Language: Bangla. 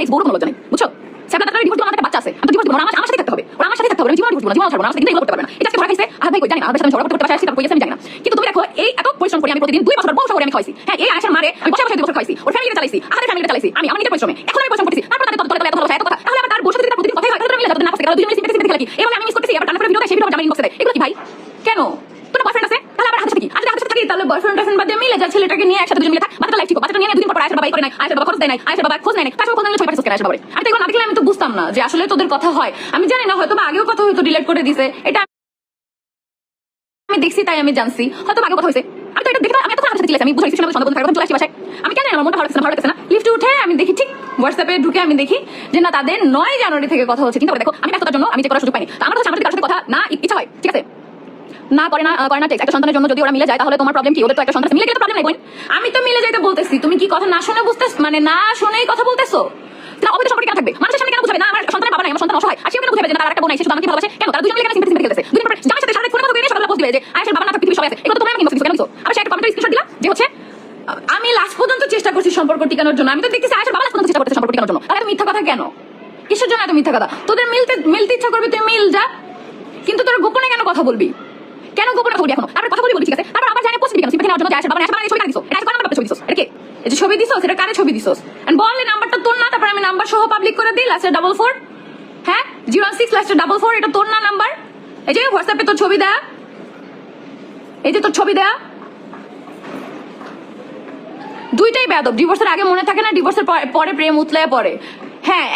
প্লিজ বড় কোনো লজ্জা নেই, বুঝছো? সেটা তার ডিভোর্স আমার একটা বাচ্চা আছে, আমি ডিভোর্স দিব না, আমার সাথে থাকতে হবে, ওরা আমার সাথে থাকতে হবে, আমি জীবন ডিভোর্স দিব না, জীবন ছাড়বো না, আমার সাথে কিন্তু এগুলো করতে পারবে না। এটা আজকে ধরা খাইছে, ভাই কই জানি না, আমার সাথে ঝগড়া করতে পারছি, তারপর কইছে আমি জানি না। কিন্তু তুমি দেখো এই এত পরিশ্রম করি আমি প্রতিদিন 2 বছর বউ শহরে আমি খাইছি। হ্যাঁ, এই আয়েশার মারে আমি বসে বসে 2 বছর খাইছি, ওর ফ্যামিলিকে চালাইছি, আমাদের ফ্যামিলিকে চালাইছি, আমি আমার নিজের পরিশ্রমে এখন আমি পরিশ্রম করতেছি, তারপর তাদের তলে এত ভালোবাসা এত কথা, তাহলে আবার তার বসে যদি তার প্রতিদিন কথাই হয় তাহলে মিলে যাবে, না পারছে তাহলে দুজন মিলে সিম্পেথি খেলা কি এভাবে আমি মিস করতেছি, আবার টানা করে ভিডিও দেয়, সেই ভিডিও জামাই ইনবক্সে দেয়, এগুলো কি ভাই? কেন তোর বয়ফ্রেন্ড আছে তাহলে আবার হাতে থাকি, আজ হাতে থাকি, তাহলে বয়ফ্রেন্ড টাইফ্রেন্ড বাদে মিলে যা, ছেলেটাকে নিয়ে একসাথে দুজন মিলে থাক, বাচ্চাটা লাইফ ঠিক, বাচ্চাটা নিয়ে 2 দিন পর আয়েশার বাবা করে নাই, আয়েশার বাবা খোঁজ দেয় নাই, আয়েশার বাবা খোঁজ নেয় নাই, তার খোঁজ নিলে ছবি পাঠিয়ে আয়েশার বাবা। আমি তো এগুলো না দেখলে আমি তো বুঝতাম না যে আসলে তোদের কথা হয়, আমি জানি না হয়তো আগেও কথা হয়তো ডিলিট করে দিছে, এটা আমি দেখছি তাই আমি জানছি, হয়তো আগে কথা হয়েছে, আমি তো এটা দেখে আমি এত হাতে চিল্লাছি, আমি বুঝাইছি সন্ধ্যা পর্যন্ত থাকবো, চলে আসছি বাসায়, আমি কেন আমার মনটা ভালো লাগছে না, লিফটে উঠে আমি দেখি ঠিক হোয়াটসঅ্যাপে ঢুকে আমি দেখি যে না তাদের 9 জানুয়ারি থেকে কথা হচ্ছে। চিন্তা করে দেখো, আমি ব্যস্ততার জন্য আমি চেক করার সুযোগ পাইনি, আমার হচ্ছে আমাদের কারোর সাথে কথা না ইচ্ছা হয়, ঠিক আছে, না করে না টেক্সট, একটা সন্তানের জন্য যদি ওরা মিলে যায় তাহলে তোমার প্রবলেম কি? ওদের তো একটা সন্তান মিলে গেলে প্রবলেম নাই বোন, আমি তো মিলে যাইতে বলতেছি, তুমি কি কথা না শুনে বুঝতেছ, মানে না শুনেই কথা বলতেছো, তাহলে অবৈধ সম্পর্কে কেন থাকবে? মানুষের সামনে কেন বুঝাবে না আমার সন্তানের বাবা নাই, আমার সন্তান অসহায়, আর সেও কেন বুঝাবে যে তার একটা বোন আছে, শুধু আমাকে ভালোবাসে কেন? তারা দুজন মিলে কেন সিম্পেথি খেলতেছে, দুদিন পর জামাইয়ের সাথে সারা ফোনে কথা বলে সকালে পোস্ট দিবে যে আয়েশার বাবা না পৃথিবীর সবাই আছে, এগুলো তো তোমরা আমাকে ইনবক্স কেন দিছো? আর সে একটা কমেন্টে স্ক্রিনশট দিলা যে হচ্ছে আমি লাস্ট পর্যন্ত চেষ্টা করছি সম্পর্ক টিকানোর জন্য, আমি তো দেখতেছি আয়েশার বাবা লাস্ট পর্যন্ত চেষ্টা করতেছে সম্পর্ক টিকানোর জন্য, তাহলে তুমি মিথ্যা কথা কেন? কিসের জন্য এত মিথ্যা কথা? তোদের মিলতে ইচ্ছা করবে তুই মিল যা, কিন্তু তোর গোপনে কেন কথা বলবি? কেন গোপনে কথা বলবি এখন? তারপর কথা বলি ঠিক আছে, তারপর আবার জানে পোস্ট দিবি কেন সিম্পেথি নেওয়ার জন্য যে আয়েশার বাবা না, আয়েশার ছবি দিছো, এটা কোন নাম্বার ছবি দিছো, এটা কি এই যে ছবি দিছো সেটা কারে ছবি দিছোস? এন্ড বল এই নাম্বারটা তোর না, তারপর আমি নাম্বার সহ পাবলিক করে দিই, লাস্টে 44, হ্যাঁ 06 লাস্টে 44, এটা তোর না নাম্বার? এই যে হোয়াটসঅ্যাপে তোর ছবি দেয়া, এই যে তোর ছবি দেয়া, দুইটাই বেয়াদব। ডিভোর্সের আগে মনে থাকে না, ডিভোর্সের পরে প্রেম উতলায় পড়ে। হ্যাঁ।